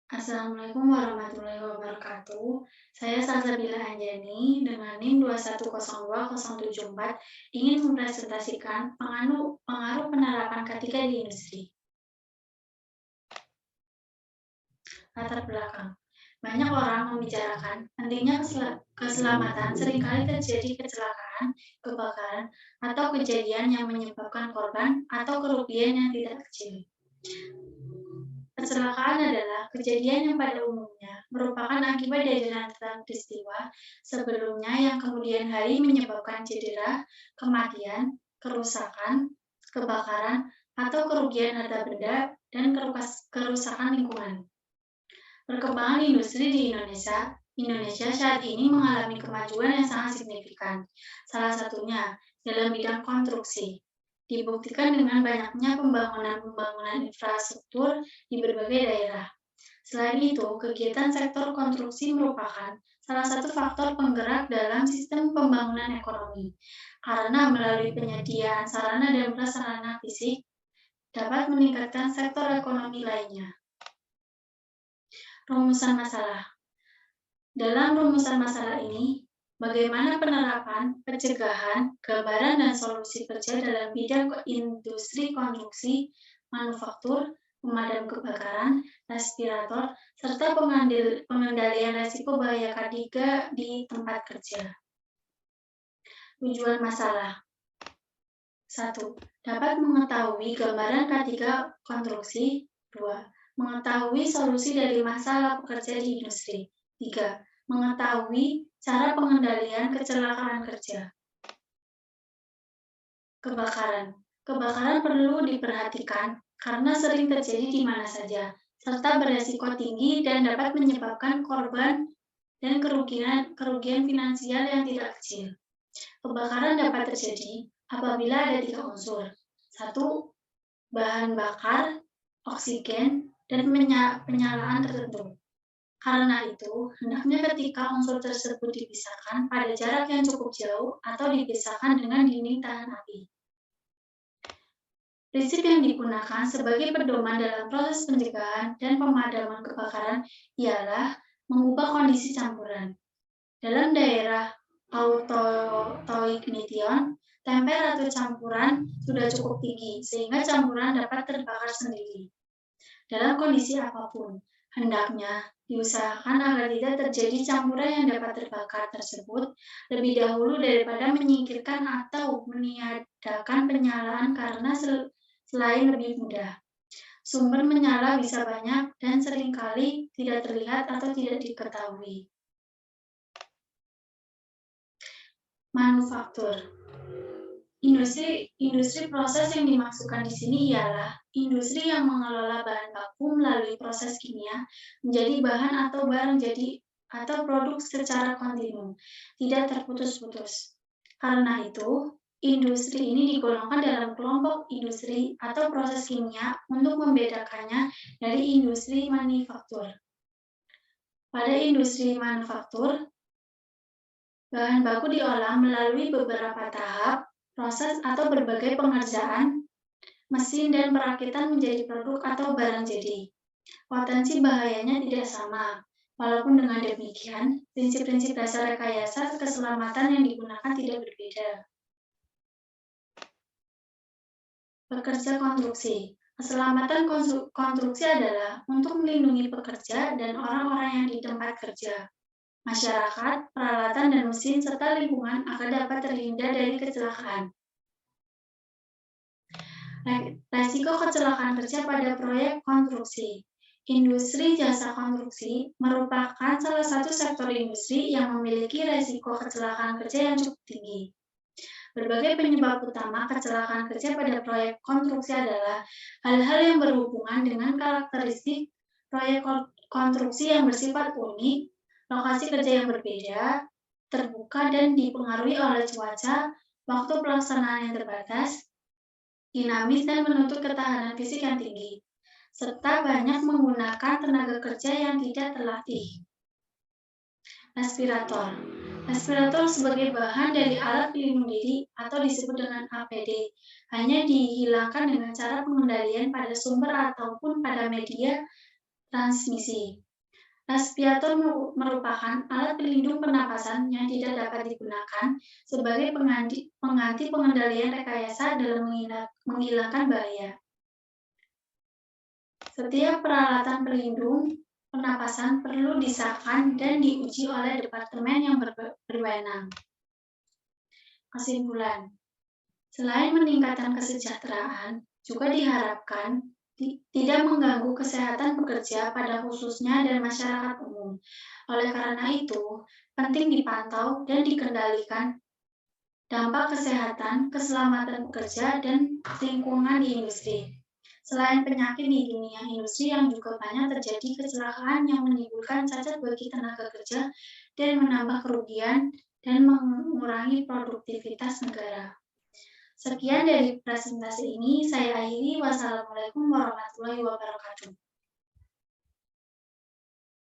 Assalamualaikum warahmatullahi wabarakatuh. Saya Salsabila Anjani dengan NIM 2102074 ingin mempresentasikan pengaruh penerapan K3 di industri. Latar belakang. Banyak orang membicarakan pentingnya keselamatan, seringkali terjadi kecelakaan, kebakaran, atau kejadian yang menyebabkan korban atau kerugian yang tidak kecil. Kecelakaan adalah kejadian yang pada umumnya merupakan akibat dari rentetan peristiwa sebelumnya yang kemudian hari menyebabkan cedera, kematian, kerusakan, kebakaran, atau kerugian harta benda dan kerusakan lingkungan. Perkembangan industri di Indonesia saat ini mengalami kemajuan yang sangat signifikan. Salah satunya dalam bidang konstruksi. Dibuktikan dengan banyaknya pembangunan infrastruktur di berbagai daerah. Selain itu, kegiatan sektor konstruksi merupakan salah satu faktor penggerak dalam sistem pembangunan ekonomi, karena melalui penyediaan sarana dan prasarana fisik dapat meningkatkan sektor ekonomi lainnya. Rumusan masalah. Dalam rumusan masalah ini, bagaimana penerapan, pencegahan, gambaran, dan solusi kerja dalam bidang industri konstruksi, manufaktur, pemadam kebakaran, respirator, serta pengendalian risiko bahaya K3 di tempat kerja. Tujuan masalah. 1. Dapat mengetahui gambaran K3 konstruksi. 2. Mengetahui solusi dari masalah pekerja di industri. 3. Mengetahui cara pengendalian kecelakaan kerja. Kebakaran. Kebakaran perlu diperhatikan karena sering terjadi di mana saja, serta beresiko tinggi dan dapat menyebabkan korban dan kerugian finansial yang tidak kecil. Kebakaran dapat terjadi apabila ada 3 unsur. 1. Bahan bakar, oksigen, dan penyalaan tertentu. Karena itu, hendaknya ketika unsur tersebut dipisahkan pada jarak yang cukup jauh atau dipisahkan dengan dinding tahan api. Prinsip yang digunakan sebagai pedoman dalam proses pencegahan dan pemadaman kebakaran ialah mengubah kondisi campuran. Dalam daerah autoignition, temperatur campuran sudah cukup tinggi sehingga campuran dapat terbakar sendiri. Dalam kondisi apapun, hendaknya diusahakan agar tidak terjadi campuran yang dapat terbakar tersebut lebih dahulu daripada menyingkirkan atau meniadakan penyalaan karena selain lebih mudah. Sumber menyala bisa banyak dan seringkali tidak terlihat atau tidak diketahui. Manufaktur. Industri proses yang dimaksudkan di sini ialah industri yang mengelola bahan baku melalui proses kimia menjadi bahan atau barang jadi atau produk secara kontinu, tidak terputus-putus. Karena itu, industri ini digolongkan dalam kelompok industri atau proses kimia untuk membedakannya dari industri manufaktur. Pada industri manufaktur, bahan baku diolah melalui beberapa tahap, proses atau berbagai pengerjaan, mesin dan perakitan menjadi produk atau barang jadi. Potensi bahayanya tidak sama. Walaupun dengan demikian, prinsip-prinsip dasar rekayasa keselamatan yang digunakan tidak berbeda. Pekerja konstruksi. Keselamatan konstruksi adalah untuk melindungi pekerja dan orang-orang yang di tempat kerja, masyarakat, peralatan dan mesin, serta lingkungan agar dapat terhindar dari kecelakaan. Risiko kecelakaan kerja pada proyek konstruksi. Industri jasa konstruksi merupakan salah satu sektor industri yang memiliki risiko kecelakaan kerja yang cukup tinggi. Berbagai penyebab utama kecelakaan kerja pada proyek konstruksi adalah hal-hal yang berhubungan dengan karakteristik proyek konstruksi yang bersifat unik, lokasi kerja yang berbeda, terbuka dan dipengaruhi oleh cuaca, waktu pelaksanaan yang terbatas, dinamis dan menuntut ketahanan fisik yang tinggi, serta banyak menggunakan tenaga kerja yang tidak terlatih. Respirator. Respirator sebagai bahan dari alat pelindung diri atau disebut dengan APD, hanya dihilangkan dengan cara pengendalian pada sumber ataupun pada media Transmisi. Respirator merupakan alat pelindung pernapasan yang tidak dapat digunakan sebagai pengganti pengendalian rekayasa dalam menghilangkan bahaya. Setiap peralatan pelindung pernapasan perlu disahkan dan diuji oleh departemen yang berwenang. Kesimpulan, selain meningkatkan kesejahteraan, juga diharapkan tidak mengganggu kesehatan pekerja pada khususnya dan masyarakat umum. Oleh karena itu, penting dipantau dan dikendalikan dampak kesehatan, keselamatan pekerja, dan lingkungan di industri. Selain penyakit di dunia industri yang juga banyak terjadi kecelakaan yang menimbulkan cacat bagi tenaga kerja dan menambah kerugian dan mengurangi produktivitas negara. Sekian dari presentasi ini, saya akhiri. Wassalamualaikum warahmatullahi wabarakatuh.